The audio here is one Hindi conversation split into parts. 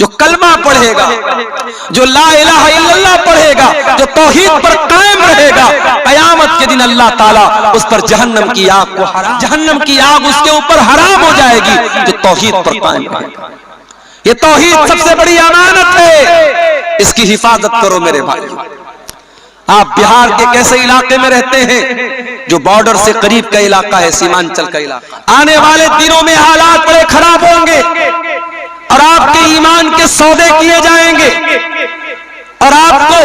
जो कलमा पढ़ेगा, जो ला इलाहा इल्लल्लाह पढ़ेगा, जो तौहीद पर कायम रहेगा, कयामत के दिन अल्लाह ताला उस पर जहन्नम की आग उसके ऊपर हराम हो जाएगी, जो तौहीद पर कायम रहेगा। ये तौहीद सबसे बड़ी अमानत है, इसकी हिफाजत करो मेरे भाई। आप बिहार के कैसे इलाके में रहते हैं जो बॉर्डर से करीब का इलाका है, सीमांचल का इलाका। आने वाले दिनों में हालात बड़े खराब होंगे और आपके ईमान के सौदे किए जाएंगे और आपको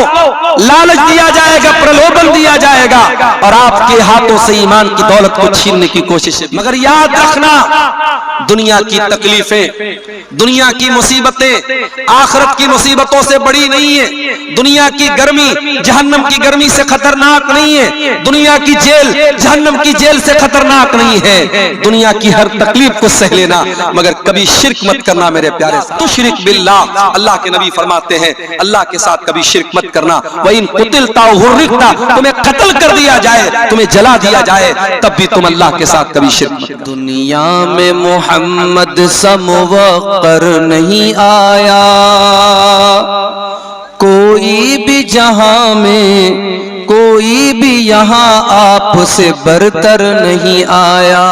लालच दिया जाएगा, प्रलोभन दिया जाएगा और आपके हाथों से ईमान की दौलत को छीनने की कोशिश है। मगर याद रखना, दुनिया की तकलीफें, दुनिया की मुसीबतें आखिरत की मुसीबतों से बड़ी नहीं है। दुनिया की गर्मी जहन्नम की गर्मी से खतरनाक नहीं है। दुनिया की जेल जहन्नम की जेल से खतरनाक नहीं है। दुनिया की हर तकलीफ को सह लेना, मगर कभी शिर्क मत करना मेरे प्यारे। तुश्रिक बिल्लाह, अल्लाह के नबी फरमाते हैं अल्लाह के साथ कभी शिर्क मत करना। वइन कुतिलता हुर्रिकता, तुम्हें कत्ल कर दिया जाए, तुम्हें जला दिया जाए, तब भी तुम अल्लाह के साथ कभी शिर्क मत करना। दुनिया में मोहम्मद सा मुवक्कर नहीं आया, कोई भी जहां में, कोई भी यहां आपसे बरतर नहीं आया।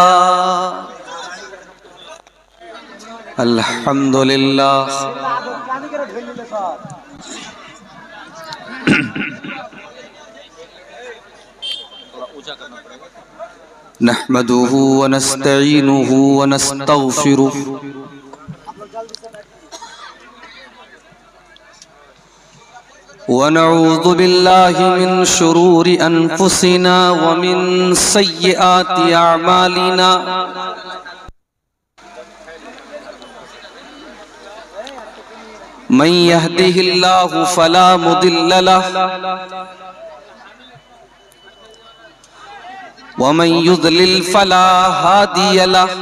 अल्हम्दुलिल्लाह। नहमदुहु व नस्तईनुहु व नस्तगफिरुहु व नऊज़ु बिल्लाहि मिन शुरूरि अनफुसिना व मिन सय्यिआति अअमालिना। मन यहदिहिल्लाहु फला मुदिल्ल लहु व मन युद्लिल फला हादिय लहु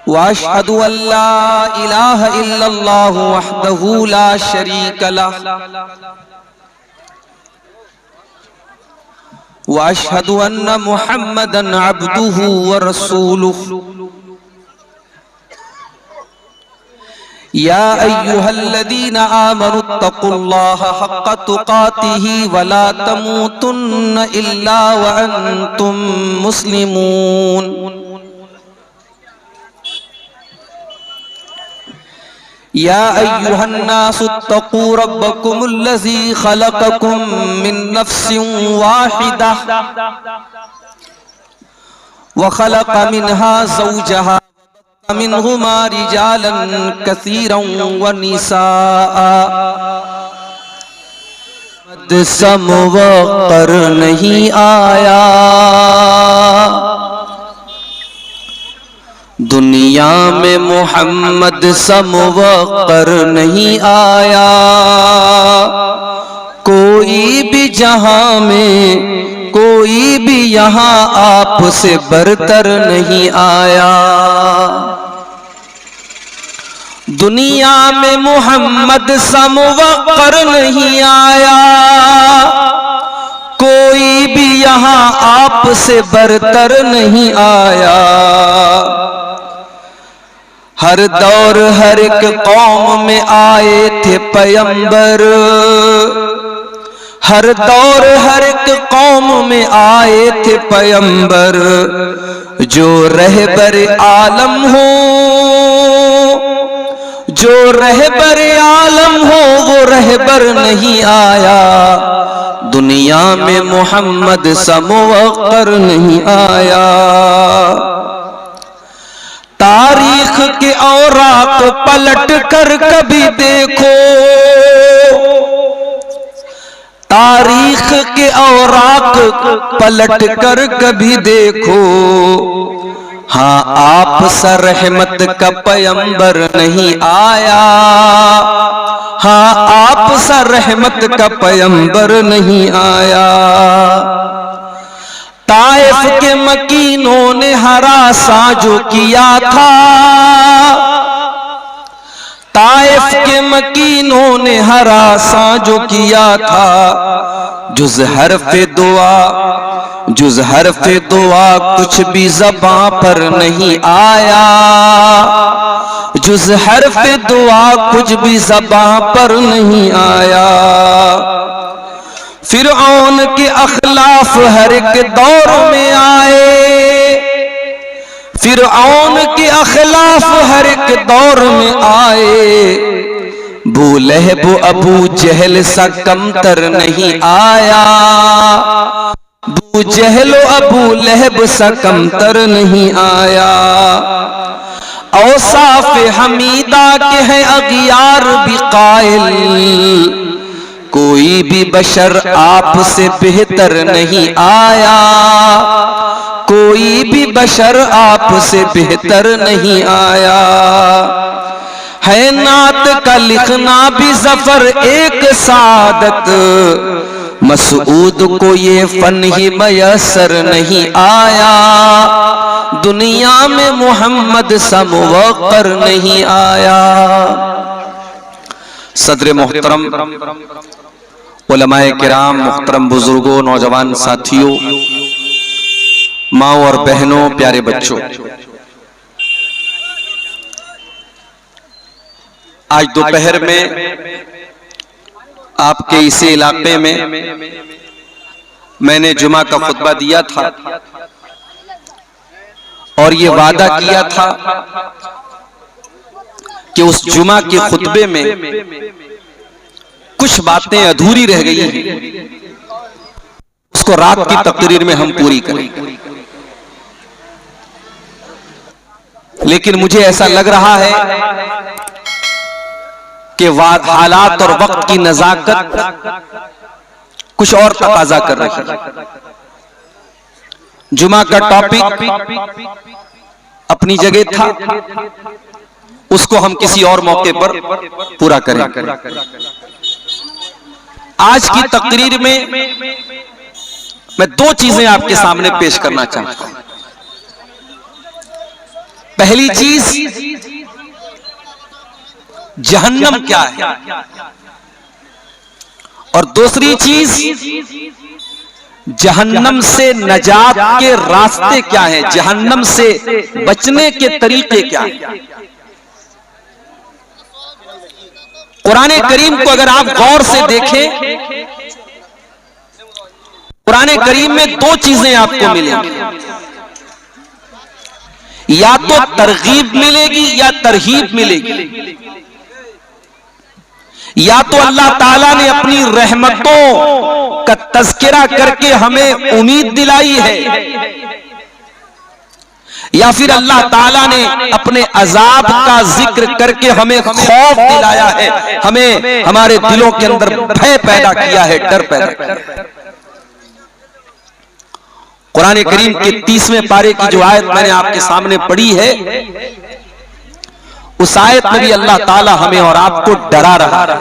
व अशहदु अल्ला इलाहा इल्लल्लाहु वहदहु ला शरीक लहु व अशहदु अन्न मुहम्मदन अब्दुहु व रसूलुहु। या अय्युहल्लज़ीना आमनुत्तकुल्लाहा हक्का तुकातिही वला तमूतुन्न इल्ला व अंतुम मुस्लिमून। या अय्युहन्नासुत्तकू रब्बकुमुल्लज़ी खलक़कुम मिन नफ्सिन वाहिदा व खलक़ मिन्हा ज़ौजहा मिनहुमा रिजालन कसीरन व निसाआ। समवक्कर नहीं आया, दुनिया में मोहम्मद समवक्कर नहीं आया, कोई भी जहां में, कोई भी यहाँ आपसे बरतर नहीं आया। दुनिया में मोहम्मद समवक्कर नहीं आया, कोई भी यहाँ आपसे बरतर नहीं आया। हर दौर हर एक कौम में आए थे पैगंबर, हर दौर हर एक कौम में आए थे पैगंबर। जो रहबर आलम हो, जो रहबर आलम हो वो रहबर नहीं आया। दुनिया में मोहम्मद समवक्कर नहीं आया। तारीख के औराक पलट कर कभी देखो, तारीख के औराक पलट कर कभी देखो, हाँ आप सा रहमत का पैगंबर नहीं आया, हाँ आप सा रहमत का पैगंबर नहीं आया। ताइफ के मकीनों ने हरासा जो किया था, ताइफ के मकीनों ने हरासा जो किया था, जुज़ हरफ़े दुआ, जुज़ हरफ़े दुआ कुछ भी ज़बां पर नहीं आया। जुज़ हर्फ दुआ कुछ भी ज़बां पर नहीं आया। फिरऔन के अखलाफ हर एक दौर में आए, फिरऔन के अखलाफ हर एक दौर में आए। बू लहब अबू जहल सा कमतर नहीं आया, बू जहल अबू लहब सा कमतर नहीं आया। औसाफ हमीदा के हैं अगियार भी कायल, कोई भी बशर आपसे बेहतर नहीं आया, कोई भी बशर आपसे बेहतर नहीं आया। है नात का लिखना भी जफर एक सादत, मसूद को ये फन ही मयसर नहीं आया। दुनिया में मोहम्मद सा मुवक्कर नहीं आया। सदर मोहतरम, उलमाए किराम, मोहतरम बुजुर्गों, नौजवान साथियों, माँ और बहनों, प्यारे बच्चों, आज दोपहर में आपके इसी इलाके में मैंने जुमा का खुतबा दिया था और ये वादा किया था कि उस जुमा के खुतबे में कुछ बातें अधूरी रह गई हैं, उसको रात की तकरीर में हम पूरी करें। लेकिन मुझे ऐसा लग रहा है कि हालात और वक्त की नजाकत कुछ और तकाजा कर रही है। जुमा का टॉपिक अपनी जगह था, उसको हम किसी और मौके पर पूरा करें। आज की तकरीर में मैं दो चीजें आपके सामने पेश करना चाहता हूं। पहली चीज, जहन्नम क्या है, और दूसरी चीज, जहन्नम से नजात के रास्ते क्या हैं, जहन्नम से बचने के तरीके क्या हैं। कुरान करीम को अगर आप गौर से देखें, कुरान करीम में दो चीजें आपको मिलेंगी, या तो तरगीब मिलेगी या तरहीब मिलेगी। या तो अल्लाह ताला ने अपनी रहमतों का तज़किरा करके हमें उम्मीद दिलाई है, या फिर अल्लाह ताला ने अपने अजाब का जिक्र करके हमें खौफ दिलाया है, हमें हमारे दिलों के अंदर भय पैदा किया है, डर पैदा किया है। कुरान करीम के 30वें पारे की जो आयत मैंने आपके सामने पढ़ी है, उस आयत में भी अल्लाह ताला हमें और आपको डरा रहा है।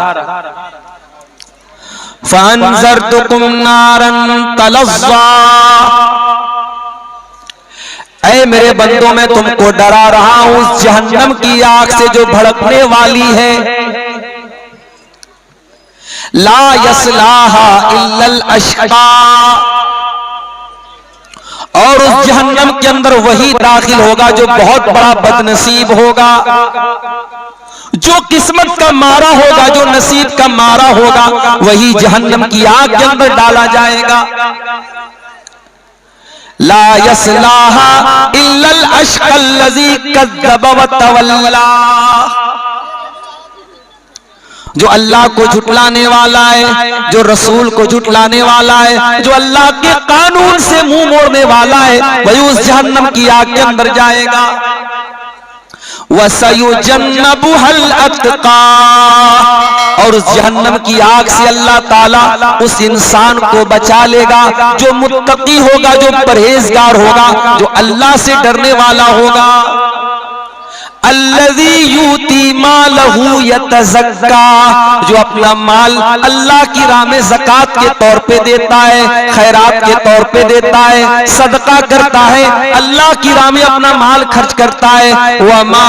फअनज़रतुकुम नारन तलज़्ज़ा, ऐ मेरे बंदों, मैं तुमको डरा रहा हूं उस जहन्नम की आग से जो भड़कने वाली है। ला यस्लाहा इल्लल अश्क़ा, और उस जहन्नम के अंदर वही दाखिल होगा जो बहुत बड़ा बदनसीब होगा, जो किस्मत का मारा होगा, जो नसीब का मारा होगा, वही जहन्नम की आग के अंदर डाला जाएगा। ला यस्लाहा इल्लल अश्क़ल्लज़ी कज़्ज़ब व तवल्ला, जो अल्लाह को झुटलाने वाला है, जो रसूल को झुटलाने वाला है, जो अल्लाह के कानून से मुंह मोड़ने वाला है, वही उस जहन्नम की आग के अंदर जाएगा। वसयुजन्नबुहल अत्क़ा, और उस जहन्नम की आग से अल्लाह ताला उस इंसान को बचा लेगा जो मुत्तकी होगा, जो परहेजगार होगा, जो अल्लाह से डरने वाला होगा। अल्लज़ी यूती मालहू यतज़क्का, जो अपना माल अल्लाह की राह में ज़कात के तौर पे देता है, खैरात के तौर पे देता है, सदका करता है, अल्लाह की राह में अपना माल खर्च करता है। वमा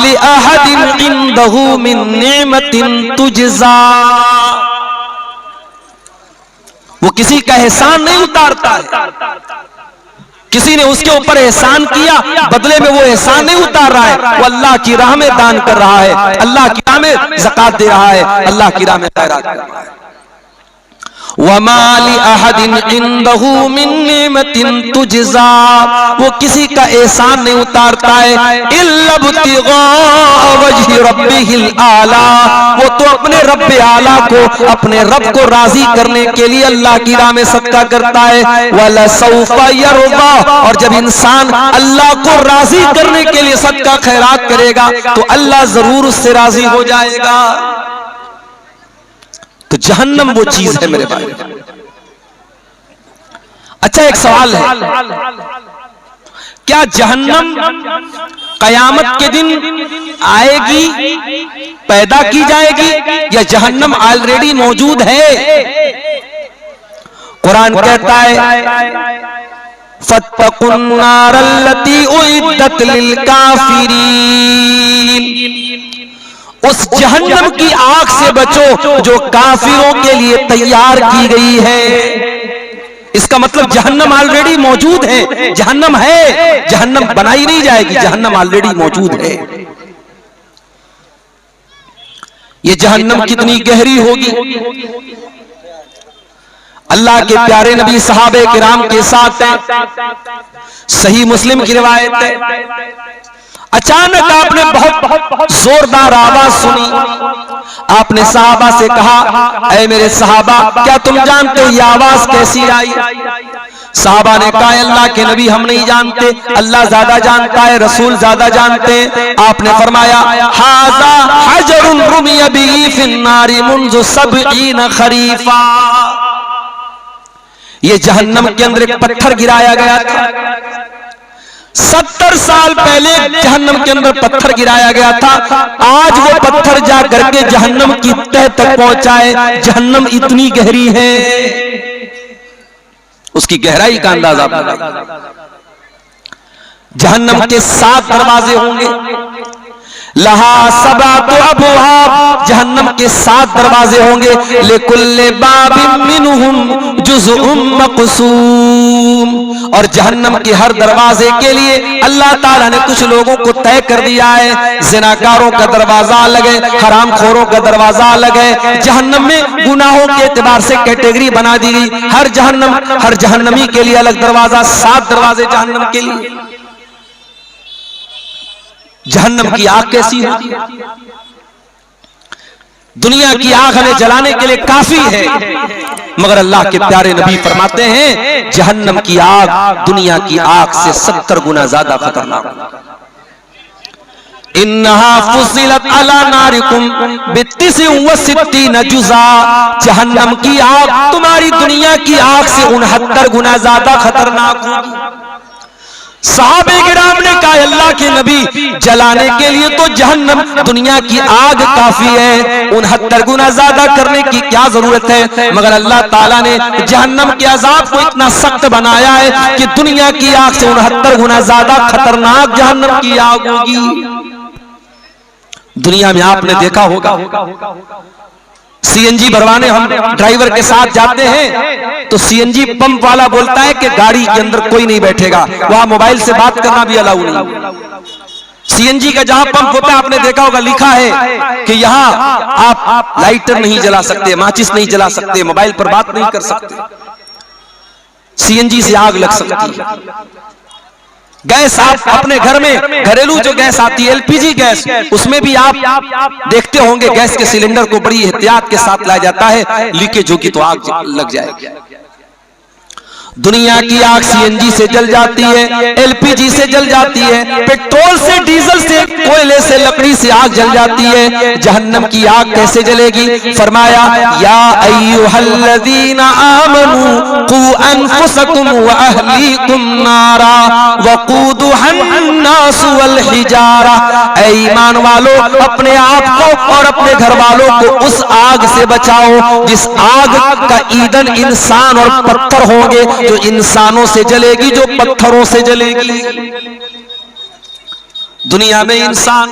लिअहदिन इंदहू मिन निअमतिन तुजज़ा, वो किसी का एहसान नहीं उतारता है, किसी ने उसके ऊपर एहसान किया, बदले में वो एहसान नहीं उतार रहा है, वो अल्लाह की राह में दान कर रहा है, अल्लाह की राह में ज़कात दे रहा है, अल्लाह की राह में खैरात कर रहा है। वमा लि अहदिन इंदहु मिन निमतिन तुजज़ा, वो किसी का एहसान नहीं उतारता है, इल्ला बितिगा वजहि रब्बिहिल आला, वो तो अपने रब आला को, अपने रब को राजी करने के लिए अल्लाह की राह में सदका करता है। वला सौफा यरदा, और जब इंसान अल्लाह को राजी करने के लिए सदका खैरात करेगा तो अल्लाह जरूर उससे राजी हो जाएगा। तो जहन्नम वो चीज है मेरे भाई। अच्छा, एक सवाल है, क्या जहन्नम कयामत के दिन आएगी, पैदा की जाएगी, या जहन्नम ऑलरेडी मौजूद है? कुरान कहता है फत्तकुन नारल्लती उइद्दत लिल काफिरीन, उस जहन्नम की आग से बचो जो काफिरों के लिए तैयार की गई है। इसका मतलब जहन्नम ऑलरेडी मौजूद है, जहन्नम है, जहन्नम बनाई नहीं जाएगी, जहन्नम ऑलरेडी मौजूद है। ये जहन्नम कितनी गहरी होगी? अल्लाह के प्यारे नबी सहाबे किराम के साथ सही मुस्लिम की रिवायत है, अचानक आपने बहुत जोरदार आवाज सुनी। आपने सहाबा से कहा, ऐ मेरे सहाबा, क्या तुम जानते हो ये आवाज कैसी आई? सहाबा ने कहा, अल्लाह के नबी हम नहीं जानते, अल्लाह ज्यादा जानता है, रसूल ज्यादा जानते हैं। आपने फरमाया, हाज़ा हजरुन रुमिया बिही फिन्नारी मुंज़ु सबईन खरीफा, ये जहन्नम के अंदर एक पत्थर गिराया गया था। 70 साल पहले जहन्नम के अंदर पत्थर गिराया गया था। आज वो पत्थर जा करके जहन्नम की तह तक पहुंचा है। जहन्नम इतनी गहरी है, उसकी गहराई का अंदाजा लगाइए। जहन्नम के 7 दरवाजे होंगे, लहा सबातु अबवाब, जहन्नम के 7 दरवाजे होंगे, लिकुल्लि बाबिन मिनहुम जुज़उम मक़सूम, और जहन्नम के हर दरवाजे के लिए अल्लाह ताला ने कुछ लोगों को तय कर दिया है। ज़िनाकारों का दरवाजा अलग है, हरामखोरों का दरवाजा अलग है। जहन्नम में गुनाहों के एतबार से कैटेगरी बना दी गई। हर जहन्नमी के लिए अलग दरवाजा, 7 दरवाजे जहन्नम के लिए। जहन्नम की आग कैसी होती है? दुनिया की आग हमें जलाने के लिए काफी है, मगर अल्लाह के प्यारे नबी फरमाते हैं जहन्नम की आग दुनिया की आग से 70 गुना ज्यादा खतरनाक। इन्नहा फुसिलत अला नारिकुम बित्तिसिन व सित्तीन जुज़ा, जहन्नम की आग तुम्हारी दुनिया की आग से 69 गुना ज्यादा खतरनाक होगी। सहाबे किराम ने कहा, अल्लाह के नबी, जलाने के लिए तो जहन्नम दुनिया की आग काफी है, 69 गुना ज्यादा करने की क्या जरूरत है? मगर अल्लाह ताला ने जहन्नम के अजाब को इतना सख्त बनाया है कि दुनिया की आग से 69 गुना ज्यादा खतरनाक जहन्नम की आग होगी। दुनिया में आपने देखा होगा, सीएनजी भरवाने हम ड्राइवर के साथ जाते हैं तो सीएनजी पंप वाला बोलता है कि गाड़ी के अंदर कोई नहीं बैठेगा, वहां मोबाइल से बात करना भी अलाउ नहीं। सीएनजी का जहां पंप होता है, आपने देखा होगा लिखा है कि यहां आप लाइटर नहीं जला सकते, माचिस नहीं जला सकते, मोबाइल पर बात नहीं कर सकते, सीएनजी से आग लग सकती है। गैस आप अपने घर में घरेलू जो गैस आती है एलपीजी गैस, उसमें भी आप देखते होंगे गैस के सिलेंडर को बड़ी एहतियात के साथ लाया जाता है, लीकेज होगी तो आग लग जाएगी। दुनिया की आग सीएनजी से जल जाती है, एलपीजी से जल जाती है, पेट्रोल से, डीजल से, कोयले से, लकड़ी से आग जल जाती है। जहन्नम की आग कैसे जलेगी? फरमाया, या अय्युहल्लज़ीना आमनू कू अनफुसकुम व अहलीकुम नारा वक़ूदुहन्नास वल हिजारा, ऐ ईमान वालों, अपने आप को और अपने घर वालों को उस आग से बचाओ जिस आग का ईंधन इंसान और पत्थर होंगे, जो इंसानों से जलेगी, जो पत्थरों से जलेगी। दुनिया में इंसान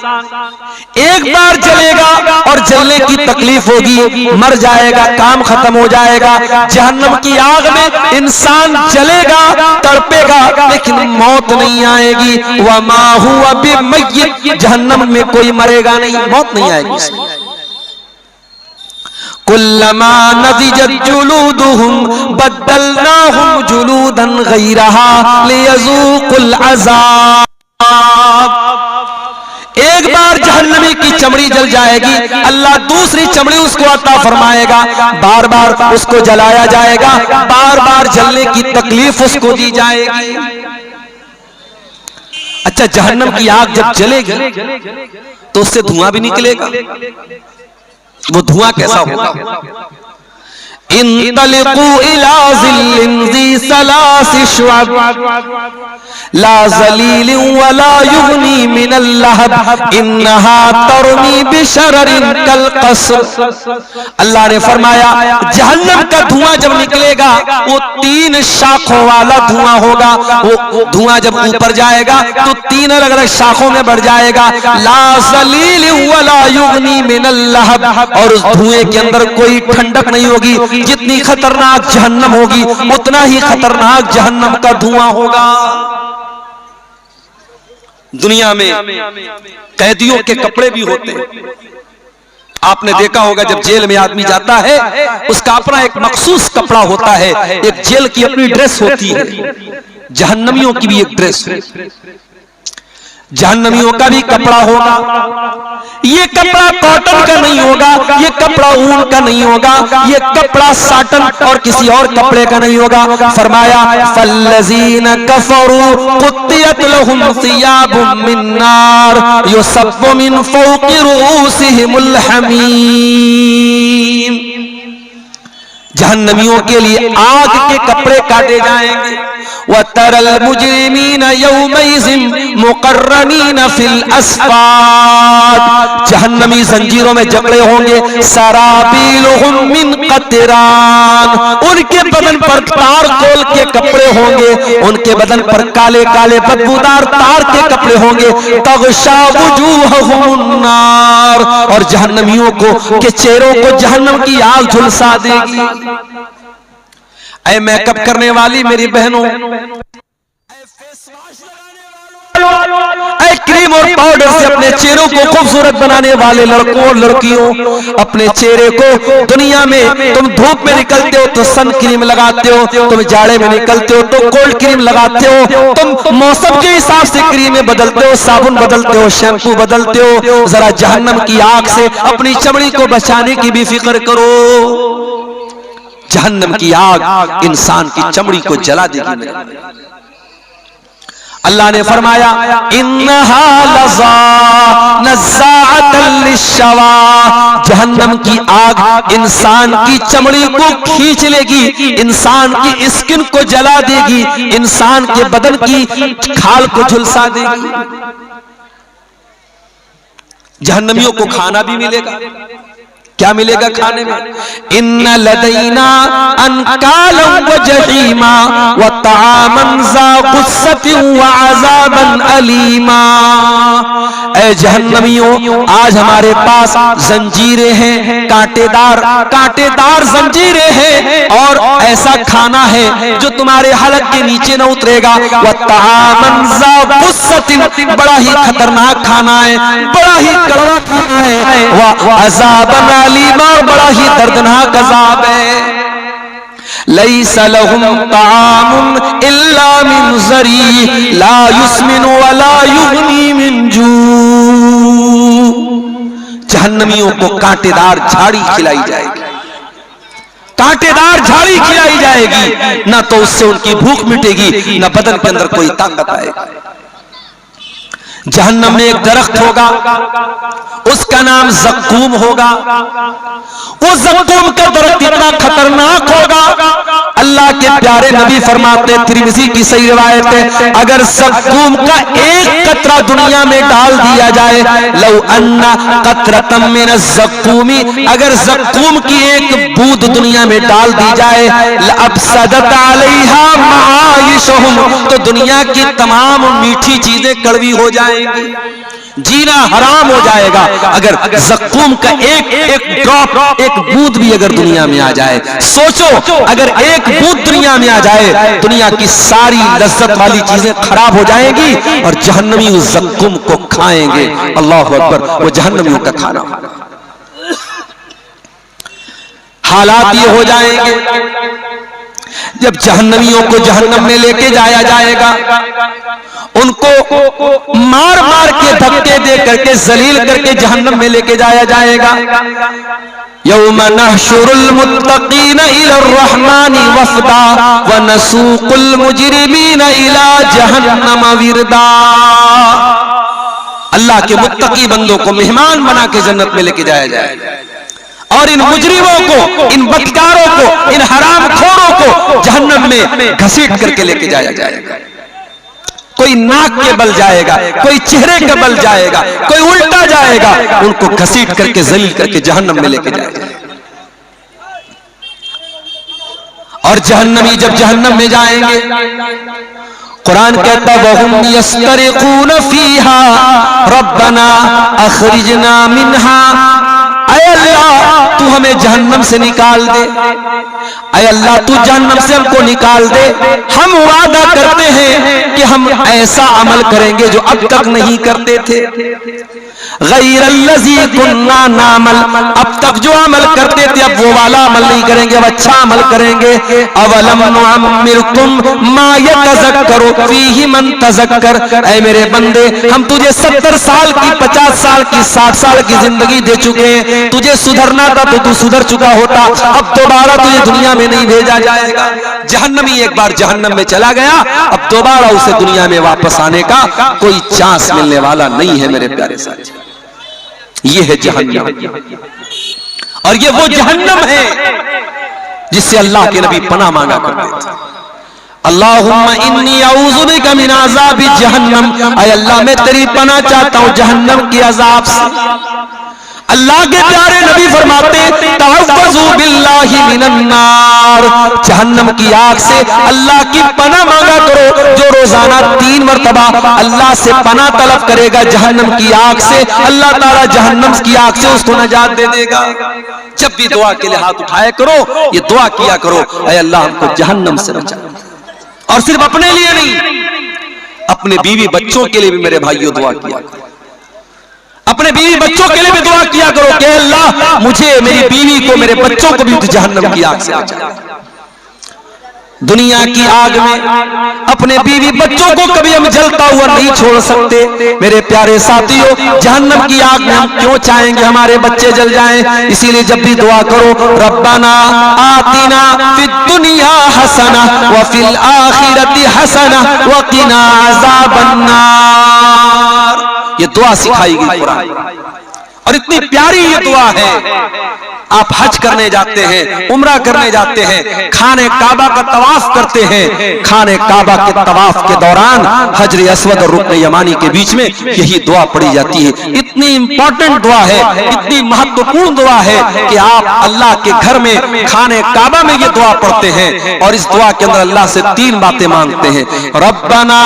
एक बार जलेगा और जलने की तकलीफ होगी, मर जाएगा, काम खत्म हो जाएगा। जहन्नम की आग में इंसान जलेगा, तड़पेगा, लेकिन मौत नहीं आएगी। वमा हुवा बिमय्यित, जहन्नम में कोई मरेगा नहीं, मौत नहीं आएगी। कुल्लमा नज़िजत जुलूदुहुम बद्दलनाहुम जुलूदन गैरहा लियज़ूक़ुल अज़ाब। एक बार जहन्नमी की चमड़ी जल जाएगी, अल्लाह दूसरी चमड़ी उसको अता फरमाएगा, बार बार उसको जलाया जाएगा, बार बार जलने की तकलीफ उसको दी जाएगी। अच्छा, जहन्नम की आग जब जलेगी तो उससे धुआं भी निकलेगा। वो धुआं कैसा होगा? इंतलिकू इला ज़िल्लिन ज़ी सलासि शुअब ला ज़लीलिन वला युग़नी मिनल लहब इन्नहा तरमी बिशररिन कल क़स्र। अल्लाह ने फरमाया जहन्नम का धुआं जब निकलेगा वो 3 शाखों वाला धुआं होगा। वो धुआं जब ऊपर जाएगा तो 3 अलग अलग शाखों में बढ़ जाएगा। ला ज़लीलिन वला युग़नी मिनल लहब, और उस धुएं के अंदर कोई ठंडक नहीं होगी। जितनी खतरनाक जहन्नम होगी उतना ही खतरनाक जहन्नम का धुआं होगा। दुनिया में कैदियों के कपड़े भी होते हैं। आपने देखा होगा जब जेल में आदमी जाता है उसका अपना एक मखसूस कपड़ा होता है, एक जेल की अपनी ड्रेस होती है। जहन्नमियों की भी एक ड्रेस है, जहन्नमियों का भी कपड़ा होगा। ये कपड़ा कॉटन का नहीं होगा, ये कपड़ा ऊन का नहीं होगा, ये कपड़ा साटन और किसी और कपड़े का नहीं होगा। फरमाया फल्लज़ीना कफरू कुत्तियत लहुम सियाबुम मिन नार युसब्बु मिन फौक़ि रुऊसिहिमुल हमीम। जहन्नमियों के लिए आग के कपड़े काटे जाएंगे। वतरल मुजरिमीन यौमइज़िन मुक़र्रनीन फिल अस्फ़ाद, जहन्नमी जंजीरों में जकड़े होंगे। सराबीलुहुम मिन क़तरान, उनके बदन पर तार कोल के कपड़े होंगे, उनके बदन पर काले काले बदबूदार तार के कपड़े होंगे। तग़शा वुजूहहुमुन नार, और जहन्नमियों को के चेहरों को जहन्नम की आग झुलसा देगी। ऐ मेकअप करने वाली मेरी बहनों, ऐ क्रीम और पाउडर से अपने चेहरों को खूबसूरत बनाने वाले लड़कों और लड़कियों, अपने चेहरे को दुनिया में तुम धूप में निकलते हो तो सन क्रीम लगाते हो, तुम जाड़े में निकलते हो तो कोल्ड क्रीम लगाते हो, तुम मौसम के हिसाब से क्रीमें बदलते हो, साबुन बदलते हो, शैम्पू बदलते हो। जरा जहन्नम की आग से अपनी चमड़ी को बचाने की भी फिक्र करो। जहन्नम की आग इंसान की चमड़ी को जला देगी। अल्लाह ने फरमाया इन्नहा लज़ा नज़्ज़ाअतन लिश्शवा, जहन्नम की आग इंसान की चमड़ी को खींच लेगी, इंसान की स्किन को जला देगी, इंसान के बदन की खाल को झुलसा देगी। जहन्नमियों को खाना भी मिलेगा। क्या मिलेगा खाने में? इन्ना लदैना अनकालन व जहीमा व तामन ज़ा गुस्सतिन व अज़ाबन अलीमा। ऐ जहन्नमियों, आज हमारे पास जंजीरें हैं, कांटेदार जंजीरें हैं, और ऐसा खाना है जो तुम्हारे हलक के नीचे न उतरेगा। व तामन ज़ा गुस्सतिन, बड़ा ही खतरनाक खाना है, बड़ा ही कड़वा खाना है। व अज़ाबन अलीमा, बड़ा ही दर्दनाक अज़ाब है। लैसा लहुम तामुन इल्ला मिन ज़री ला युस्मिनु वला युग़नी मिन जू। जहन्नमियों को कांटेदार झाड़ी खिलाई जाएगी, कांटेदार झाड़ी खिलाई जाएगी, ना तो उससे उनकी भूख मिटेगी, ना बदन के अंदर कोई ताकत आएगी। जहन्नम में एक दरख्त होगा, उसका नाम ज़क्कूम होगा। वो ज़क्कूम का दरख्त इतना खतरनाक होगा, अल्लाह के प्यारे नबी फरमाते, तिरमिज़ी की सही रिवायत है, अगर ज़क्कूम का एक कतरा दुनिया में डाल दिया जाए, लौ अन्ना क़तरतम मिन ज़क्कूमी, अगर ज़क्कूम की एक बूंद दुनिया में डाल दी जाए, लअफ़सदत अलैहा मआइशुहुम, तो दुनिया की तमाम मीठी चीजें कड़वी हो जाएंगी। जीना हराम हो जाएगा अगर ज़क़्क़ूम का एक ड्रॉप, एक बूंद भी अगर दुनिया में आ जाए। सोचो अगर एक बूंद दुनिया में आ जाए, दुनिया की सारी लज्जत वाली चीजें खराब हो जाएंगी और जहन्नमी उस ज़क़्क़ूम को खाएंगे। अल्लाहु अकबर, वो जहन्नमियों का खाना। हालात ये हो जाएंगे जब जहन्नमियों को जहन्नम में लेके जाया जाएगा, उनको मार मार के धक्के दे करके जलील करके जहन्नम में लेके जाया जाएगा। यौम नहशुरुल मुत्तक़ीना इलर रहमानि वफ़दा व नसूकुल मुजरिमीना इला जहन्नम विरदा। अल्लाह के मुत्तकी बंदों को मेहमान बना के जन्नत में लेके जाया जाएगा और इन मुजरिमों को, इन बदकारों को, इन हरामखोरों को जहन्नम में घसीट करके लेके जाया जाएगा। कोई नाक के बल जाएगा, कोई चेहरे के बल जाएगा, कोई उल्टा जाएगा, उनको घसीट करके जलील करके जहन्नम में लेके जाएगा। और जहन्नमी जब जहन्नम में जाएंगे, कुरान कहता वहुम यस्तरिकून फीहा रब्बना अखरिजना मिन्हा। ऐ अल्लाह तू हमें जहन्नम से निकाल दे, ऐ अल्लाह तू जहन्नम से हमको निकाल दे। हम वादा करते हैं कि हम ऐसा अमल करेंगे जो अब तक नहीं करते थे। गैरल्लज़ी कुन्ना नामल, अब तक जो अमल करते थे अब वो वाला अमल नहीं करेंगे, अब अच्छा अमल करेंगे। अवलम नुअम्मिरकुम मा यतज़क्करु फीहि मन तज़क्कर। ऐ मेरे बंदे, हम तुझे 70 साल की, 50 साल की, 60 साल की जिंदगी दे चुके हैं। तुझे सुधरना था तो तू सुधर चुका होता, अब दोबारा तुझे दुनिया में नहीं भेजा जाएगा। जहन्नमी एक बार जहन्नम में चला गया, अब दोबारा उसे दुनिया में वापस आने का कोई चांस मिलने वाला नहीं है मेरे प्यारे साथी। ये है जहन्नम, और ये वो जहन्नम है जिससे अल्लाह के नबी पनाह मांगा करते थे। अल्लाहुम्मा इन्नी अऊज़ु बिका मिन अज़ाबि जहन्नम। ऐ अल्लाह मैं तेरी पनाह चाहता हूं जहन्नम के अजाब से। अल्लाह के प्यारे नबी फरमाते तअव्वज़ू बिल्लाहि मिनन नार। जहन्नम की आग से अल्लाह की पनाह मांगा करो। जो रोजाना 3 मरतबा अल्लाह से पनाह तलब करेगा जहन्नम की आग से, अल्लाह ताला जहन्नम की आग से उसको नजात दे देगा। जब भी दुआ के लिए हाथ उठाया करो, ये दुआ किया करो, ऐ अल्लाह हमको जहन्नम से बचा। और सिर्फ अपने लिए नहीं, अपने बीवी बच्चों के लिए भी मेरे भाइयों दुआ किया करो। अपने बीवी बच्चों के लिए भी दुआ किया करो कि अल्लाह मुझे, मेरी बीवी को, मेरे बच्चों को भी जहन्नम की आग से बचा। दुनिया की आग में अपने बीवी बच्चों को कभी हम जलता हुआ नहीं छोड़ सकते। मेरे प्यारे साथियों, जहन्नम की आग में हम क्यों चाहेंगे हमारे बच्चे जल जाएं? इसीलिए जब भी दुआ करो, रब्बना आतिना फिद दुनिया हसना व फिल आखिरति हसना व क़िना अज़ाबन नार। ये दुआ सिखाई गई कुरान, और इतनी प्यारी ये दुआ है। आप हज करने जाते हैं, उम्रा करने जाते हैं, खाने काबा का तवाफ करते हैं। खाने काबा के तवाफ के दौरान हजर अस्वद और रुकन यमानी के बीच में यही दुआ पढ़ी जाती है। इतनी इंपॉर्टेंट दुआ है, इतनी महत्वपूर्ण दुआ है कि आप अल्लाह के घर में खाने काबा में ये दुआ पढ़ते हैं और इस दुआ के अंदर अल्लाह से 3 बातें मांगते हैं। रब्बना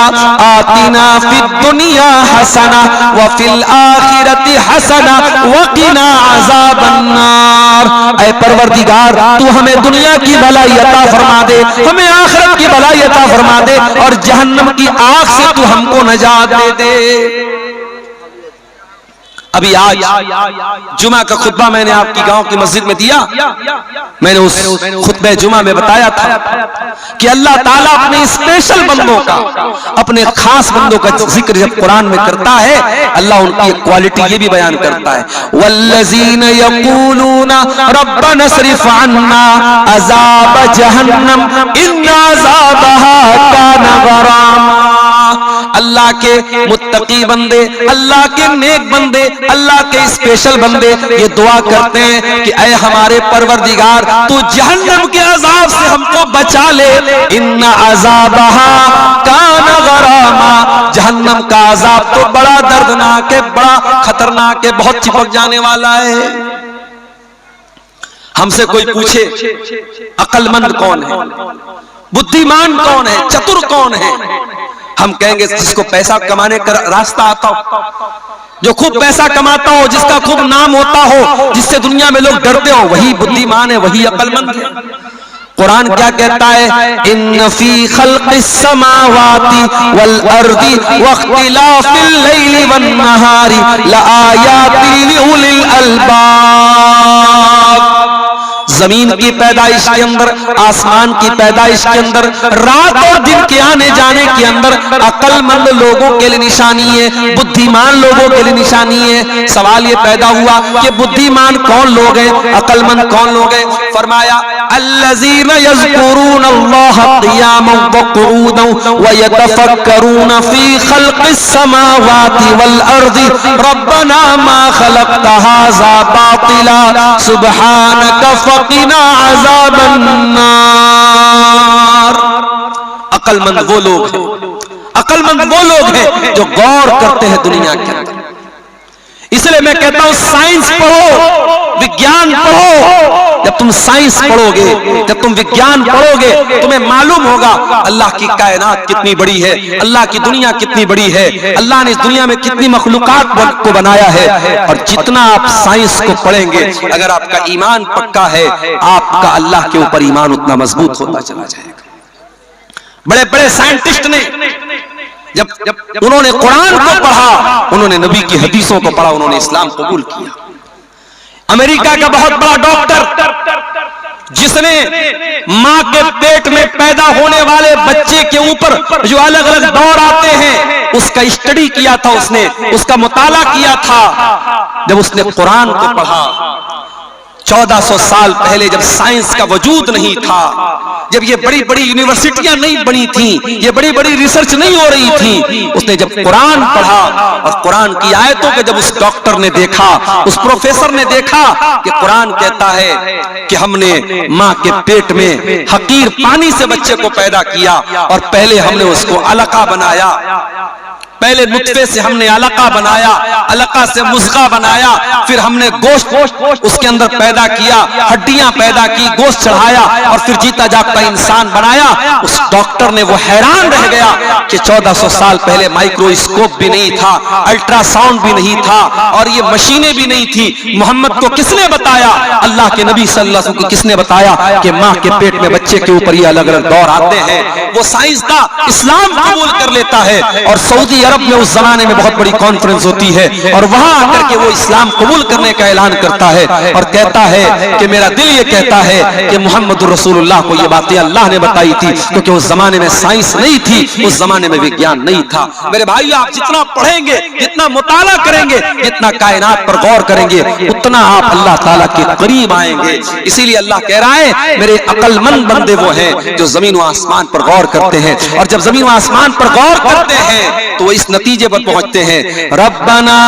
आतिना फिद दुनिया हसना व फिल आखिरति हसना व क़िना अज़ाबन नार। ऐ परवरदिगार, तू हमें दुनिया की भलाई अता फरमा दे, हमें आखिरत की भलाई अता फरमा दे, और जहन्नम की आग से तू हमको नजात दे दे। अभी आज जुमा का खुतबा मैंने आपकी गांव की मस्जिद में दिया। मैंने उस खुतबे जुमा में बताया था कि अल्लाह ताला अपने स्पेशल बंदों का, अपने खास बंदों का जिक्र जब कुरान में करता है, अल्लाह उनकी एक क्वालिटी ये भी बयान करता है, वल्लज़ीना यक़ूलूना रब्बना सरिफ़ अन्ना अज़ाब जहन्नम इन्ना अज़ाबहा काना गरामा। अल्लाह के मुत्तकी बंदे, अल्लाह के नेक बंदे, अल्लाह के स्पेशल बंदे ये दुआ करते हैं कि ऐ हमारे परवरदिगार, तू जहन्नम के अजाब से हमको बचा ले। इन्ना अज़ाबहा काना गरामा। जहन्नम का अजाब तो बड़ा दर्दनाक है, बड़ा खतरनाक है, बहुत चिपक जाने वाला है। हमसे कोई पूछे अक्लमंद कौन है, बुद्धिमान कौन है, चतुर कौन है, हम कहेंगे जिसको पैसा कमाने का रास्ता आता हो। जो खूब पैसा कमाता हो, जिसका खूब नाम होता हो, जिससे दुनिया में लोग डरते हो, वही बुद्धिमान है, वही अक्लमंद है। कुरान क्या कहता है? इन्न फी खल्क़िस समावाति वल अर्दी वख्तिलाफिल लैली वन नहारी लआयातिन लिउलिल अलबाब। जमीन की पैदाइश के अंदर, आसमान की पैदाइश के अंदर, रात और दिन के आने जाने के अंदर अक्लमंद लोगों के लिए निशानी है, बुद्धिमान लोगों के लिए निशानी है। सवाल ये पैदा हुआ कि बुद्धिमान कौन लोग हैं, अक्लमंद कौन लोग हैं? फरमाया अल्लज़ीना यज़कुरून अल्लाह क़ियामन व क़ुऊदन व यतफ़क्करून फ़ी ख़ल्क़िस समावाति वल अर्ज़ि रब्बना मा ख़लक़्त हाज़ा बातिला सुब्हानका फ़क़िना अज़ाबन नार। अक्लमंद वो लोग हैं, अक्लमंद वो लोग हैं जो गौर करते हैं दुनिया के अंदर। इसलिए मैं कहता हूं साइंस पढ़ो, विज्ञान पढ़ो। जब तुम साइंस पढ़ोगे, जब तुम विज्ञान पढ़ोगे, तुम्हें मालूम होगा अल्लाह की कायनात कितनी बड़ी है, अल्लाह की दुनिया कितनी बड़ी है, अल्लाह ने इस दुनिया में कितनी मखलूकात को बनाया है। और जितना आप साइंस को पढ़ेंगे, अगर आपका ईमान पक्का है, आपका अल्लाह के ऊपर ईमान उतना मजबूत होता चला जाएगा। बड़े बड़े साइंटिस्ट ने जब उन्होंने कुरान को पढ़ा, उन्होंने नबी की हदीसों को पढ़ा, उन्होंने इस्लाम कबूल किया। अमेरिका का बहुत बड़ा डॉक्टर जिसने मां के पेट में पैदा होने वाले बच्चे के ऊपर जो अलग अलग दौर आते हैं, उसका स्टडी किया था, उसने उसका मुताला किया था। जब उसने कुरान को पढ़ा, 1400 साल पहले जब साइंस का वजूद नहीं था, जब ये बड़ी बड़ी यूनिवर्सिटियां नहीं बनी थी, ये बड़ी बड़ी रिसर्च नहीं हो रही थी, उसने जब कुरान पढ़ा और कुरान की आयतों को जब उस डॉक्टर ने देखा, उस प्रोफेसर ने देखा कि कुरान कहता है कि हमने मां के पेट में हकीर पानी से बच्चे को पैदा किया और पहले हमने उसको अलका बनाया, पहले नुत्फे से हमने अलका बनाया, अलका से मुज़ग़ा बनाया, फिर हमने गोश्त उसके अंदर पैदा किया, हड्डियां पैदा की, गोश्त चढ़ाया और फिर जीता जागता इंसान बनाया। उस डॉक्टर ने वो हैरान रह गया कि 1400 साल पहले माइक्रोस्कोप भी नहीं था, अल्ट्रासाउंड भी नहीं था और ये मशीनें भी नहीं थी। मोहम्मद को किसने बताया? अल्लाह के नबी सल्लल्लाहु अलैहि वसल्लम को किसने बताया कि मां के पेट में बच्चे के ऊपर ये अलग अलग दौर आते हैं? वो साइंसदान इस्लाम कबूल कर लेता है और सऊदी अरब में उस जमाने में बहुत बड़ी कॉन्फ्रेंस होती है और वहां आकर के वो इस्लाम कबूल करने का ऐलान करता है और कहता है कि मेरा दिल ये कहता है कि मोहम्मद रसूलुल्लाह को ये बातें अल्लाह ने बताई थी, क्योंकि उस जमाने में साइंस नहीं थी, उस जमाने में विज्ञान नहीं था। मेरे भाई, आप जितना पढ़ेंगे, जितना मुताला करेंगे, जितना कायनात पर गौर करेंगे, उतना आप अल्लाह ताला के करीब आएंगे। इसीलिए अल्लाह कह रहा है मेरे अक्लमंद बंदे वो हैं जो जमीन व आसमान पर गौर करते हैं, और जब जमीन व आसमान पर गौर करते हैं तो इस नतीजे पर पहुंचते हैं, रब्बना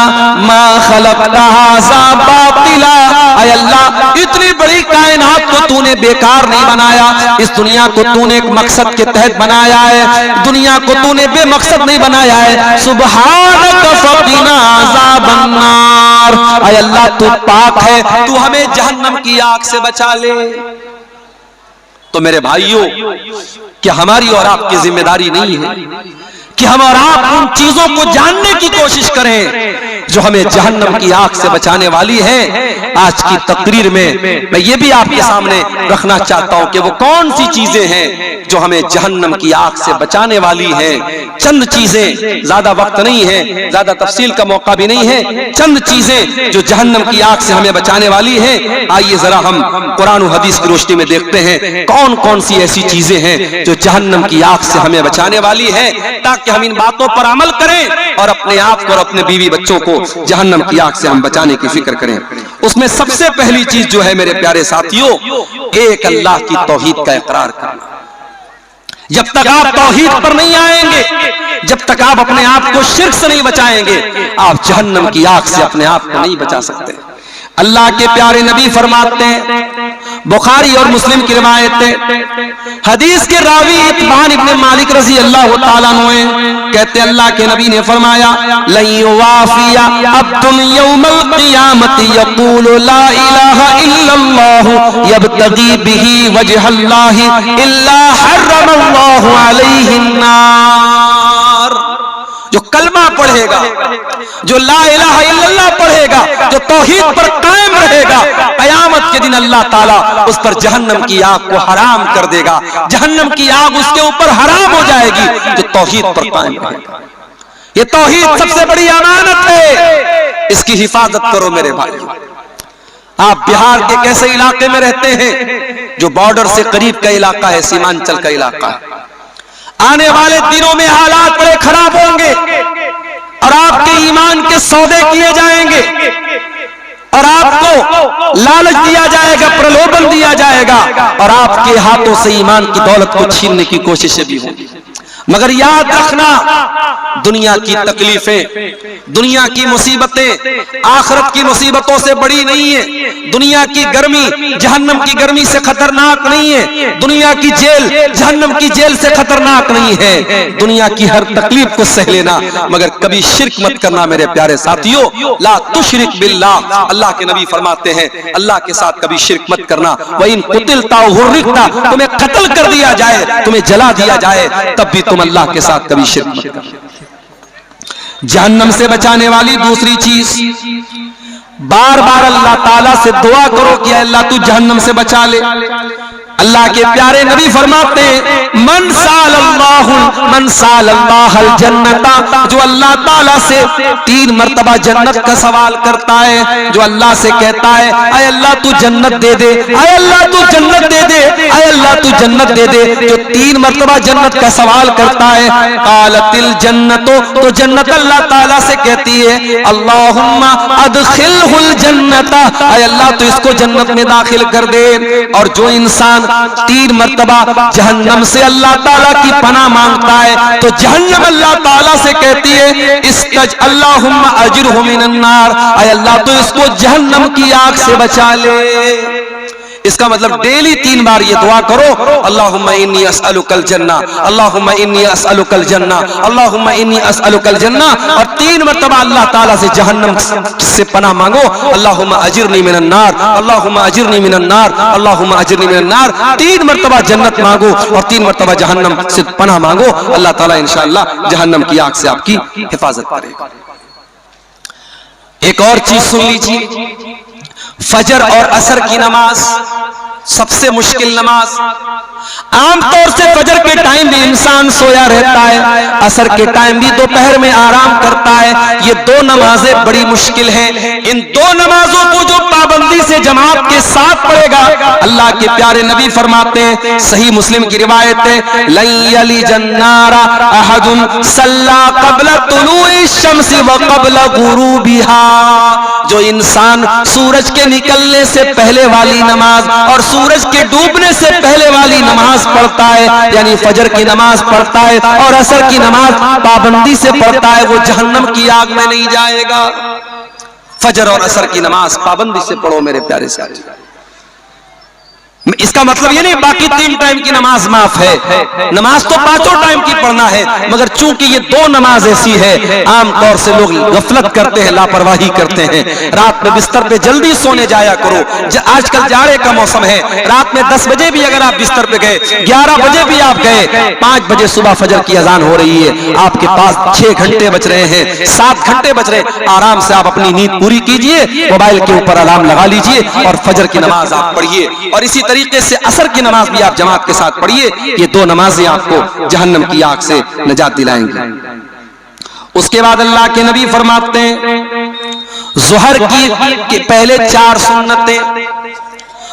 मा खलक़्ता हाज़ा बातिला। ऐ अल्लाह, इतनी बड़ी कायनात को तूने बेकार नहीं बनाया, इस दुनिया को तूने एक मकसद के तहत बनाया है, दुनिया को तूने बेमकसद नहीं बनाया है। सुब्हानका फ़क़िना अज़ाबन नार। ऐ अल्लाह, तू पाक है, तू हमें जहन्नम की आग से बचा ले। तो मेरे भाइयों, क्या हमारी और आपकी जिम्मेदारी नहीं है कि हम और आप उन चीजों को जानने की कोशिश करें जो हमें जहन्नम की आग से बचाने वाली है? आज की तकरीर में मैं ये भी आपके सामने रखना चाहता हूं कि वो कौन सी चीजें हैं जो हमें जहन्नम की आग से बचाने वाली हैं। चंद चीजें, ज्यादा वक्त नहीं है, ज्यादा तफसील का मौका भी नहीं है, चंद चीजें जो जहन्नम की आग से हमें बचाने वाली हैं। आइए जरा हम कुरान और हदीस की रोशनी में देखते हैं कौन कौन सी ऐसी चीजें हैं जो जहन्नम की आग से हमें बचाने वाली है, ताकि हम इन बातों पर अमल करें और अपने आप को और अपने बीवी बच्चों को जहन्नम की आग से हम बचाने की फिक्र करें। उसमें सबसे पहली चीज जो है मेरे प्यारे साथियों, एक अल्लाह की तौहीद का इकरार करना। जब तक आप तौहीद पर नहीं आएंगे, जब तक आप अपने आप को शिर्क से नहीं बचाएंगे, आप जहन्नम की आग से अपने आप को नहीं बचा सकते। अल्लाह के प्यारे नबी फरमाते हैं, बुखारी और मुस्लिम की रिवायत है, हदीस के रावी इत्बान इब्न मालिक रज़ी अल्लाह ताला अन्हु कहते, अल्लाह के नबी ने फरमाया, लयुवाफिया अब्दुन यौमल क़ियामति यक़ूलु ला इलाहा इल्लल्लाहु यब्तगी बिही वजहल्लाहि इल्ला हर्रमल्लाहु अलैहिन नार। जो कलमा पढ़ेगा, जो ला इलाहा इल्लल्लाह पढ़ेगा, जो तौहीद पर कायम रहेगा, कयामत के दिन अल्लाह ताला उस पर जहन्नम की आग को हराम कर देगा। जहन्नम की आग उसके ऊपर हराम हो जाएगी जो तौहीद पर कायम रहेगा। ये तौहीद सबसे बड़ी अमानत है, इसकी हिफाजत करो मेरे भाई। आप बिहार के कैसे इलाके में रहते हैं जो बॉर्डर से करीब का इलाका है, सीमांचल का इलाका है। आने वाले दिनों में हालात बड़े खराब होंगे और आपके ईमान के सौदे किए जाएंगे और आपको लालच दिया जाएगा, प्रलोभन दिया जाएगा और आपके हाथों से ईमान की दौलत को छीनने की कोशिशें भी होंगी। मगर याद रखना, दुनिया की तकलीफें, दुनिया की मुसीबतें आखिरत की मुसीबतों से बड़ी नहीं है। दुनिया की गर्मी जहन्नम की गर्मी से खतरनाक नहीं है। दुनिया की जेल जहन्नम की जेल से खतरनाक नहीं है। दुनिया की हर तकलीफ को सह लेना, मगर कभी शिरक मत करना मेरे प्यारे साथियों। ला तुशरिक बिल्लाह, अल्लाह के नबी फरमाते हैं अल्लाह के साथ कभी शिरक मत करना। वइन कुतिलता हुर्रिकता, तुम्हें कत्ल कर दिया जाए, तुम्हें जला दिया जाए, तब भी तुम अल्लाह के साथ कभी शिरक मत करना। जहन्नम से बचाने वाली दूसरी चीज, बार बार अल्लाह ताला से दुआ करो कि अल्लाह तू जहन्नम से बचा ले। अल्लाह के प्यारे नबी फरमाते हैं मन सालल्लाहुल जन्नता, जो अल्लाह ताला से 3 मर्तबा जन्नत का सवाल करता है, जो अल्लाह से कहता है अय अल्लाह तू जन्नत दे दे, अय अल्लाह तू जन्नत दे दे, अय अल्लाह तू जन्नत दे दे, जो 3 मर्तबा जन्नत का सवाल करता है, कालतिल जन्नतो, तो जन्नत अल्लाह ताला से कहती है अल्लाहुम्मा अदखिलहुल जन्नता, अय अल्लाह तू इसको जन्नत में दाखिल कर दे। और जो इंसान 3 मर्तबा जहन्नम से अल्लाह ताला की पनाह मांगता है, तो जहन्नम अल्लाह ताला से कहती है इस्तज अल्लाहुम्मा अजिरहु मिनन नार, अय अल्लाह तो इसको जहन्नम की आग से बचा ले। इसका मतलब डेली 3 बार ये दुआ करो अल्लाहुम्मा इन्नी अस्अलुकल जन्ना, अल्लाहुम्मा इन्नी अस्अलुकल जन्ना, अल्लाहुम्मा इन्नी अस्अलुकल जन्ना, और 3 मर्तबा अल्लाह ताला से जहन्नम से पनाह मांगो। अल्लाहुम्मा अजिरनी मिनन नार, अल्लाहुम्मा अजिरनी मिनन नार, अल्लाहुम्मा अजिरनी मिनन नार। 3 मर्तबा जन्नत मांगो और 3 मर्तबा जहन्नम से पनाह मांगो। अल्लाह ताला इंशाअल्लाह जहन्नम की आग से आपकी हिफाजत करेगा। एक और चीज सुन लीजिए, फजर और असर की नमाज सबसे मुश्किल नमाज। आमतौर से फजर के टाइम भी इंसान सोया रहता है, असर के टाइम भी दोपहर में आराम करता है। ये 2 नमाजें बड़ी मुश्किल हैं। इन 2 नमाजों को जो पाबंदी से जमात के साथ पढ़ेगा, अल्लाह के प्यारे नबी फरमाते हैं, सही मुस्लिम की रिवायत है, लयली जन्नारा अहदुन सल्ला क़ब्ल तुलूइ शम्सी व क़ब्ल गुरूबिहा, जो इंसान सूरज के निकलने से पहले वाली नमाज और सूरज के डूबने से पहले वाली नमाज पढ़ता है, यानी फजर की नमाज पढ़ता है और असर की नमाज पाबंदी से पढ़ता है, वो जहन्नम की आग में नहीं जाएगा। फजर और असर की नमाज पाबंदी से पढ़ो मेरे प्यारे साथी। इसका मतलब ये नहीं बाकी 3 टाइम की नमाज माफ है, नमाज तो 5 टाइम की पढ़ना है, मगर चूंकि ये 2 नमाज ऐसी है आमतौर से लोग गफलत करते हैं, लापरवाही करते हैं। रात में बिस्तर पे जल्दी सोने जाया करो। आजकल जाड़े का मौसम है, रात में 10 बजे भी अगर आप बिस्तर पे गए, 11 बजे भी आप गए, 5 बजे सुबह फजर की अजान हो रही है, आपके पास 6 घंटे बच रहे हैं, 7 घंटे बच रहे, आराम से आप अपनी नींद पूरी कीजिए, मोबाइल के ऊपर अलार्म लगा लीजिए और फजर की नमाज आप पढ़िए। और इसी तरीके से असर की नमाज भी आप जमात के साथ पढ़िए। ये 2 नमाजें आपको जहन्नम की आग से निजात दिलाएंगे। उसके बाद अल्लाह के नबी फरमाते हैं ज़ुहर की पहले 4 सुन्नतें,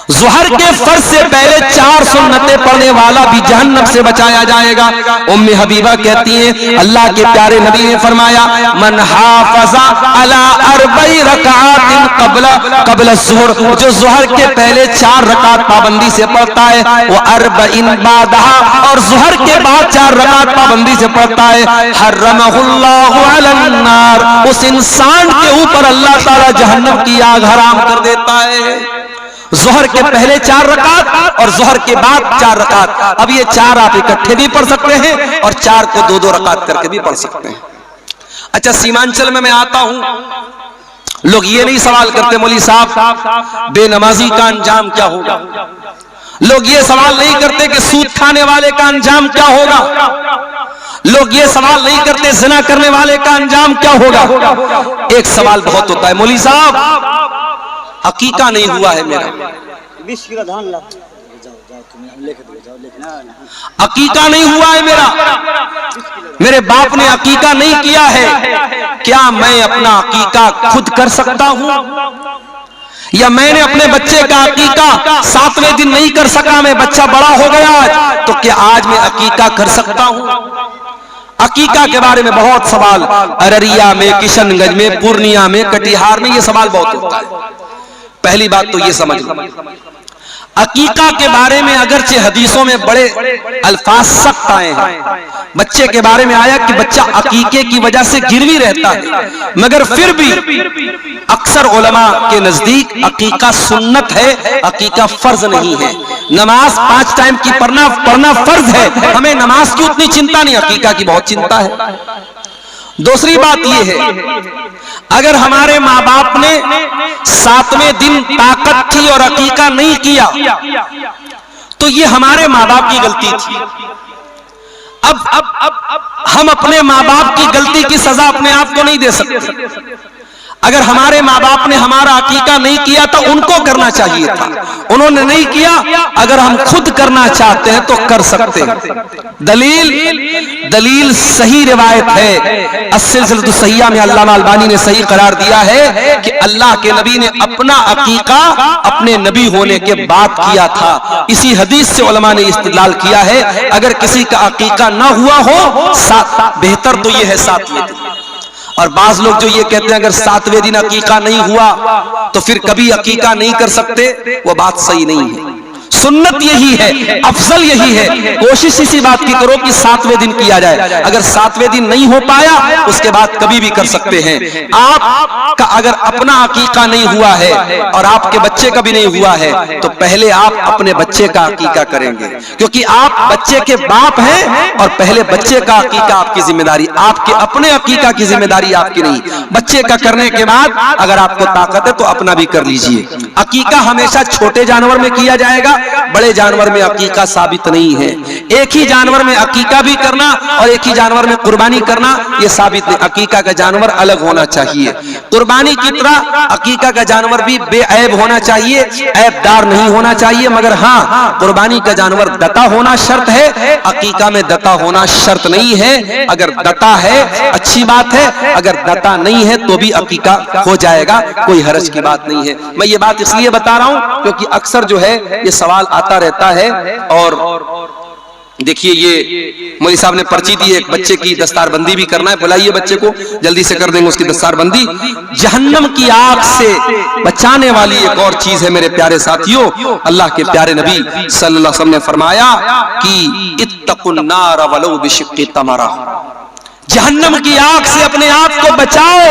ज़ुहर के फर्ज से पहले 4 सुन्नतें पढ़ने वाला भी जहन्नम से बचाया जाएगा। उम्मे हबीबा कहती हैं अल्लाह के प्यारे नबी ने फरमाया मन हाफ़ज़ा अला अर्बई रकातिन क़ब्ल ज़ुहर, जो ज़ुहर के पहले 4 रकात पाबंदी से पढ़ता है, वो अर्बईन बादहा, और ज़ुहर के बाद 4 रकात पाबंदी से पढ़ता है, हर्रमहुल्लाहु अलन नार, उस इंसान के ऊपर अल्लाह ताला जहन्नम की आग हराम कर देता है। ज़ोहर के पहले 4 रकात और ज़ोहर के बाद 4 रकात। अब ये 4 आप इकट्ठे भी पढ़ सकते हैं और 4 को 2-2 रकात करके भी पढ़ सकते हैं। अच्छा, सीमांचल में मैं आता हूं, लोग ये नहीं सवाल करते मौलवी साहब बेनमाजी का अंजाम क्या होगा। लोग ये सवाल नहीं करते कि सूद खाने वाले का अंजाम क्या होगा। लोग ये सवाल नहीं करते ज़िना करने वाले का अंजाम क्या होगा। एक सवाल बहुत होता है, मौलवी साहब अकीका नहीं हुआ है मेरा, अकीका नहीं हुआ है मेरा, मेरे बाप ने अकीका नहीं किया है, क्या मैं अपना अकीका खुद कर सकता हूं? या मैंने अपने बच्चे का अकीका 7वें दिन नहीं कर सका, मैं बच्चा बड़ा हो गया आज, तो क्या आज मैं अकीका कर सकता हूं? अकीका के बारे में बहुत सवाल अररिया में, किशनगंज में, पूर्णिया में, कटिहार में ये सवाल बहुत होता है। पहली बात तो ये समझ लो, अकीका के बारे में अगरचे हदीसों में बड़े अल्फाज सख्त आए हैं। बच्चे के बारे में आया कि बच्चा अकीके की वजह से गिरवी रहता है, मगर फिर भी अक्सर उलमा के नजदीक अकीका सुन्नत है, अकीका फर्ज नहीं है। नमाज 5 टाइम की पढ़ना फर्ज है, हमें नमाज की उतनी चिंता नहीं, अकीका की बहुत चिंता है। दूसरी बात यह है, अगर हमारे माँ बाप ने 7वें दिन ताकत थी और अकीका नहीं किया तो ये हमारे माँ बाप की गलती थी। अब हम अपने माँ बाप की गलती की सजा अपने आप को नहीं दे सकते। अगर हमारे माँ बाप ने हमारा अकीका नहीं किया तो उनको करना चाहिए था, उन्होंने नहीं किया। अगर हम खुद करना चाहते हैं तो कर सकते हैं। दलील सही रिवायत है, अस्सिलसिलतुस सहीहा में अल्लामा अलबानी ने सही करार दिया है कि अल्लाह के नबी ने अपना अकीका अपने नबी होने के बाद किया था। इसी हदीस से उलमा ने इस्तिदलाल किया है, अगर किसी का अकीका ना हुआ हो, बेहतर तो ये है 7वें दिन। और बाज लोग जो ये कहते हैं अगर 7वें दिन अकीका नहीं हुआ तो फिर कभी अकीका नहीं कर सकते, वो बात सही नहीं है। सुन्नत यही है, अफजल यही है, कोशिश इसी बात की करो कि 7वें दिन किया जाए। अगर 7वें दिन नहीं हो पाया उसके बाद कभी भी कर सकते हैं। आपका अगर अपना अकीका नहीं हुआ है और आपके बच्चे का भी नहीं हुआ है तो पहले आप अपने बच्चे का अकीका करेंगे, क्योंकि आप बच्चे के बाप हैं और पहले बच्चे का अकीका आपकी जिम्मेदारी, आपके अपने अकीका की जिम्मेदारी आपकी नहीं। बच्चे का करने के बाद अगर आपको ताकत है तो अपना भी कर लीजिए। अकीका हमेशा छोटे जानवर में किया जाएगा, बड़े जानवर में अकीका साबित नहीं है। एक ही जानवर में अकीका भी करना और एक ही जानवर में कुर्बानी करना यह साबित नहीं। अकीका का जानवर अलग होना चाहिए, कुर्बानी की तरह अकीका का जानवर भी बेऐब होना चाहिए, ऐबदार नहीं होना चाहिए। मगर हाँ, कुर्बानी का जानवर दता होना शर्त है, अकीका में दता होना शर्त नहीं है। अगर दता है अच्छी बात है, अगर दता नहीं है तो भी अकीका हो जाएगा, कोई हरज की बात नहीं है। मैं ये बात इसलिए बता रहा हूं क्योंकि अक्सर जो है ये सवाल आता रहता है। और देखिए ये मौलवी साहब ने पर्ची दी है, एक बच्चे की दस्तारबंदी भी करना है, बुलाइए बच्चे को, जल्दी से कर देंगे उसकी दस्तारबंदी। जहन्नम की आग से बचाने वाली एक और चीज है मेरे प्यारे साथियों, अल्लाह के प्यारे नबी सल्लल्लाहु अलैहि वसल्लम ने फरमाया कि इत्तकुन नार वलौ बिशिक्कि तमरा, जहन्नम की आग से अपने आप को बचाओ,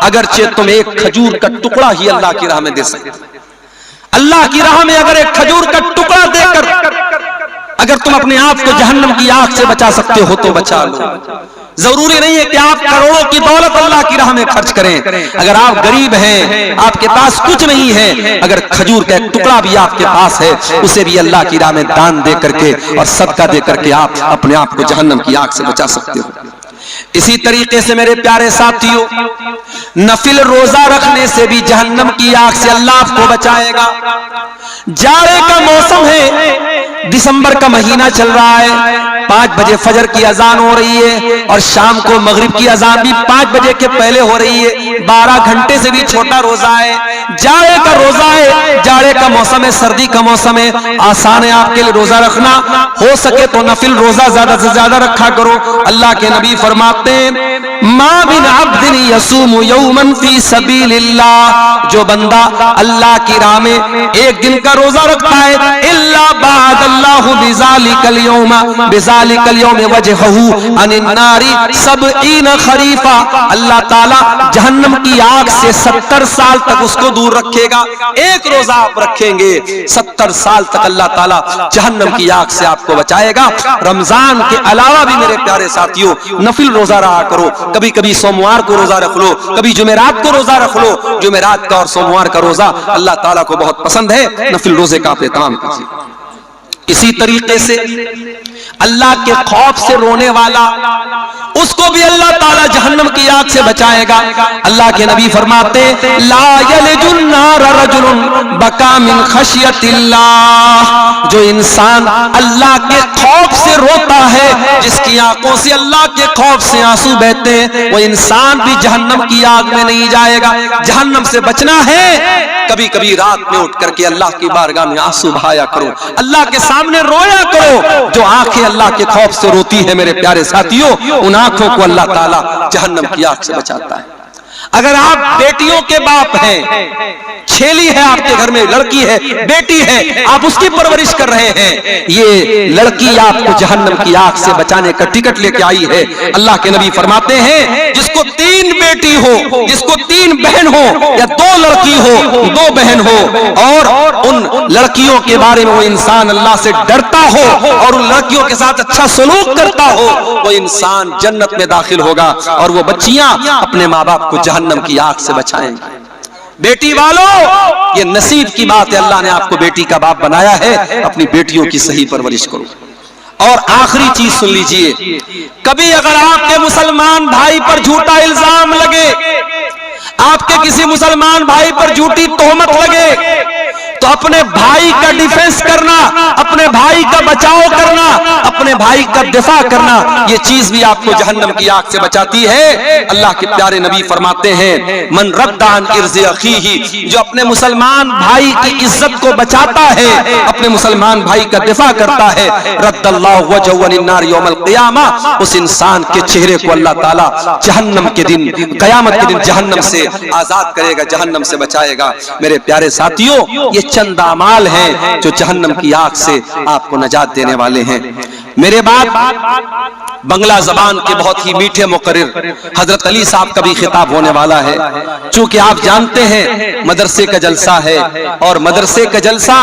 अगरचे तुम एक खजूर का टुकड़ा ही अल्लाह की राह में दे सकते। अल्लाह की राह में अगर एक खजूर का टुकड़ा देकर अगर तुम अपने आप को जहन्नम की आग से बचा सकते हो तो बचा लो। जरूरी नहीं है कि आप करोड़ों की दौलत अल्लाह की राह में खर्च करें। अगर आप गरीब हैं, आपके पास कुछ नहीं है, अगर खजूर का एक टुकड़ा भी आपके पास है, उसे भी अल्लाह की राह में दान दे करके और सदका दे करके आप अपने आप को जहन्नम की आग से बचा सकते हो। इसी तरीके से मेरे प्यारे साथियों, नफिल रोजा रखने से भी जहन्नम की आग से अल्लाह आपको बचाएगा। जाड़े का मौसम है, दिसंबर का महीना चल रहा है, 5 बजे फजर की अजान हो रही है और शाम को मगरिब की अजान भी 5 बजे के पहले हो रही है। 12 घंटे से भी छोटा रोजा है, जाड़े का रोजा है, जाड़े का मौसम है, सर्दी का मौसम है। आसान है आपके लिए रोजा रखना, हो सके तो नफिल रोजा ज्यादा से ज्यादा रखा करो। अल्लाह के नबी फरमाते हैं मा बिन अब्दिन यसूमु यौमन फी सबीलिल्लाह, जो बंदा अल्लाह की राह में एक दिन का रोजा रखता है, इल्ला बादल्लाहु बिजालिकल यौमा बिजालिकल यौम वजहहु अनिन नारी 70 खरीफा, अल्लाह ताला जहन्नम की आग से 70 साल तक उसको दूर रखेगा। एक रोजा आप रखेंगे, 70 साल तक अल्लाह ताला जहन्नम की आग से आपको बचाएगा। रमजान के अलावा भी मेरे प्यारे साथियों नफिल रोजा रहा करो। कभी कभी सोमवार को रोजा रख लो, कभी जुमेरात को रोजा रख लो। जुमेरात का और सोमवार का रोजा अल्लाह ताला को बहुत पसंद है, नफिल रोजे का आप एहतमाम कीजिए। इसी तरीके से अल्लाह के खौफ से रोने वाला, उसको भी अल्लाह ताला जहन्नम की आग से बचाएगा। अल्लाह के नबी फरमाते ला यलजुन नार रजुलुन बका मिन खशियतिल्लाह, जो इंसान अल्लाह के खौफ से रोता है, जिसकी आंखों से अल्लाह के खौफ से आंसू बहते हैं, वो इंसान भी जहन्नम की आग में नहीं जाएगा। जहन्नम से बचना है, कभी कभी रात में उठ करके अल्लाह की बारगाह में आंसू बहाया करो, अल्लाह के सामने रोया करो। जो आंखें अल्लाह के खौफ से रोती है मेरे प्यारे साथियों, उन आंखों को अल्लाह ताला जहन्नम की आग से बचाता है। अगर आप बेटियों के बाप हैं, छेली है आपके घर में, लड़की है, बेटी है, आप उसकी परवरिश कर रहे हैं, ये लड़की आपको जहन्नम की आग से बचाने का टिकट लेके आई है। अल्लाह के नबी फरमाते हैं जिसको 3 बेटी हो, जिसको 3 बहन हो, या 2 लड़की हो, 2 बहन हो, और उन लड़कियों के बारे में वो इंसान अल्लाह से डरता हो और उन लड़कियों के साथ अच्छा सलूक करता हो, वो इंसान जन्नत में दाखिल होगा और वो बच्चियां अपने माँ बाप को जहन्नम की आग से बचाएंगे। बेटी वालों, ये नसीब की बात है, अल्लाह ने आपको बेटी का बाप बनाया है, अपनी बेटियों की सही परवरिश करो। और आखिरी चीज सुन लीजिए, कभी अगर आपके मुसलमान भाई पर झूठा इल्जाम लगे, आपके किसी मुसलमान भाई पर झूठी तोहमत लगे, तो अपने भाई का डिफेंस करना, अपने भाई का बचाव करना, अपने भाई का दिफा करना, ये चीज भी आपको जहन्नम की आग से बचाती है। अल्लाह के प्यारे नबी फरमाते हैं मन रद्दान इर्ज़े अखीही, जो अपने मुसलमान भाई की इज्जत को बचाता है, अपने मुसलमान भाई का दिफा करता है, रद्दल्लाहु वजहहु अनिन्नार यौमल क़ियामा, उस इंसान के चेहरे को अल्लाह ताला जहन्नम के दिन, क़यामत के दिन जहन्नम से आजाद करेगा, जहन्नम से बचाएगा। मेरे प्यारे साथियों, ये चंद अमाल हैं जो जहन्नम की आग से आपको नजात देने वाले हैं। मेरे बाद बंगला जबान के बहुत ही मीठे मुकर्रिर हजरत अली साहब का भी खिताब होने वाला है। चूंकि आप जानते हैं मदरसे का जलसा है, और मदरसे का जलसा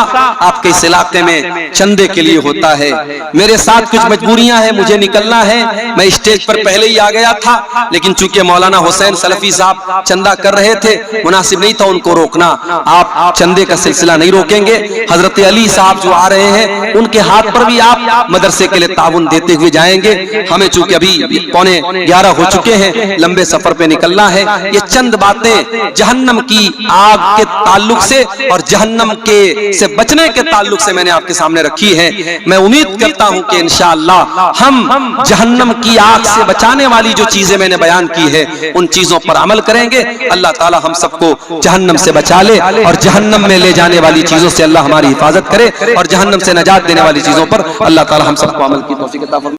आपके इस इलाके में चंदे के लिए होता है। मेरे साथ कुछ मजबूरियां हैं, मुझे निकलना है, मैं स्टेज पर पहले ही आ गया था, लेकिन चूंकि मौलाना हुसैन सलफी साहब चंदा कर रहे थे, मुनासिब नहीं था उनको रोकना। आप चंदे का सिलसिला नहीं रोकेंगे, हजरत अली साहब जो आ रहे हैं उनके हाथ पर भी आप मदरसे के लिए ताउन देते हुए जाएंगे। हमें चूंकि अभी 11:15 हो चुके हैं, लंबे सफर पे निकलना है। ये चंद बातें जहन्नम की आग के ताल्लुक से और जहन्नम के से बचने के ताल्लुक से मैंने आपके सामने रखी है। मैं उम्मीद करता हूं कि इंशाअल्लाह हम जहन्नम की आग से बचाने वाली जो चीजें मैंने बयान की है, उन चीजों पर अमल करेंगे। अल्लाह ताला हम सबको जहन्नम से बचा ले और जहन्नम में ले जाने वाली चीजों से अल्लाह हमारी हिफाजत करे, और जहन्नम से नजात देने वाली चीजों पर अल्लाह ताला हम सबको अमल की तौफीक अता फरमाए।